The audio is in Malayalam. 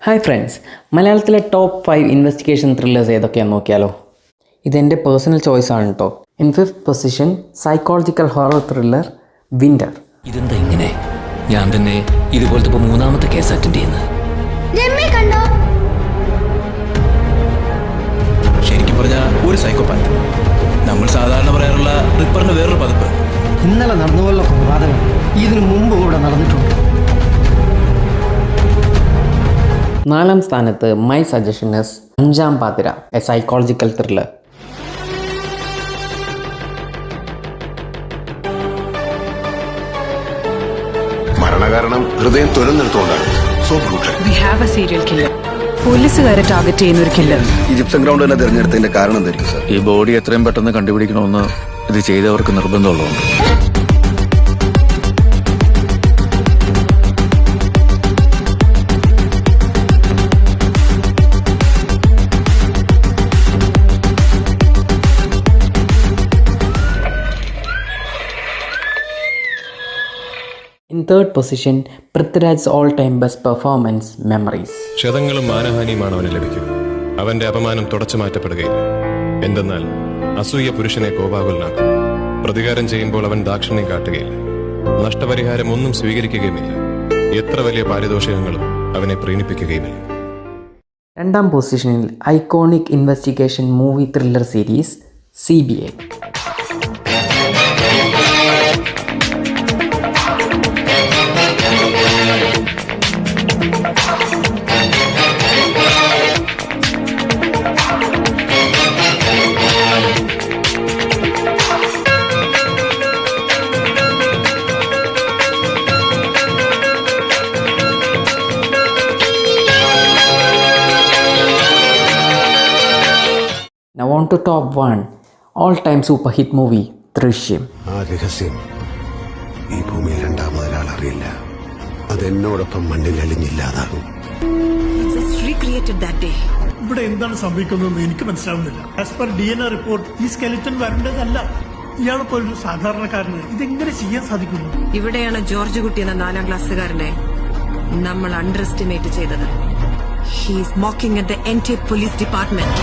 ഹായ് ഫ്രണ്ട്സ്, മലയാളത്തിലെ ടോപ്പ് 5 ഇൻവെസ്റ്റിഗേഷൻ ത്രില്ലേഴ്സ് ഏതൊക്കെയാണെന്ന് നോക്കിയാലോ. ഇതെൻ്റെ പേഴ്സണൽ ചോയ്സ് ആണ് കേട്ടോ. In 5th position psychological horror thriller winter. ഇതെന്താ ഇങ്ങനെ? ഞാൻ തന്നെ ഇതുപോലത്തെ ഇപ്പോൾ 3ാമത്തെ കേസ് അറ്റൻഡ് ചെയ്യുന്നത്. ശരിക്കും പറഞ്ഞ ഒരു സൈക്കോപാത്ത്. നമ്മൾ സാധാരണ പറയാറുള്ള റിപ്പറിന് വേറൊരു പതിപ്പ്. ഇന്നലെ നടന്നുപോലുള്ള കൊലപാതകം ഇതിനു മുമ്പ് ഇവിടെ നടന്നിട്ടുണ്ട്. 4ാം സ്ഥാനത്ത് മൈ സജഷൻ ഇസ് അഞ്ചാം പാതിര, എ സൈക്കോളജിക്കൽ ത്രില്ലർ. മരണകാരണം ഹൃദയം തുരന്നെടുത്തുകൊണ്ടാണ്. പോലീസുകാരെ ടാർഗറ്റ് ചെയ്യുന്ന ഒരു കില്ലർ. ഈജിപ്ഷ്യൻ ഗ്രൗണ്ട് തന്നെ തിരഞ്ഞെടുത്തതിന്റെ കാരണം എന്തായിരിക്കും സർ? ഈ ബോഡി എത്രയും പെട്ടെന്ന് കണ്ടുപിടിക്കണമെന്ന് ഇത് ചെയ്തവർക്ക് നിർബന്ധമുള്ളതുകൊണ്ട്. In 3rd position Prithviraj all time best performance memories. ക്ഷതങ്ങളും മാനഹാനിയുമാണ് അവന് ലഭിക്കുന്നത്. അവന്റെ അപമാനം തുടച്ചു മാറ്റപ്പെടുകയില്ല. എന്തെന്നാൽ അസൂയ പുരുഷനെ കോപാകുലനാക്കും. പ്രതികാരം ചെയ്യുമ്പോൾ അവൻ ദാക്ഷിണ്യം കാട്ടുകയില്ല. നഷ്ടപരിഹാരം ഒന്നും സ്വീകരിക്കുകയുമില്ല. എത്ര വലിയ പാരിതോഷികങ്ങളും അവനെ പ്രീണിപ്പിക്കുകയുമില്ല. 2ാം പൊസിഷനിൽ iconic investigation movie thriller series CBI. Now on to top 1, all-time super hit movie ദൃശ്യം. ആ രഹസ്യം ഈ ഭൂമിയിൽ രണ്ടാമതൊരാൾ അറിയില്ല. അതെന്നോടൊപ്പം മണ്ണിൽ അലിഞ്ഞില്ലാതാകും. ഇവിടെ എന്താണ് സംഭവിക്കുന്നതെന്ന് എനിക്ക് മനസ്സിലാവുന്നില്ല. ആസ് പെർ DNA റിപ്പോർട്ട് ഈ സ്കെലിറ്റൻ വരേണ്ടതല്ല. ഇയാളെ പോലൊരു സാധാരണക്കാരന് ഇതെങ്ങനെ ചെയ്യാൻ സാധിക്കുന്നു? ഇവിടെയാണ് ജോർജ് കുട്ടി എന്ന 4ാം ക്ലാസ്സുകാരനെ നമ്മൾ അണ്ടർ എസ്റ്റിമേറ്റ് ചെയ്തത്. He is mocking at the entire police department.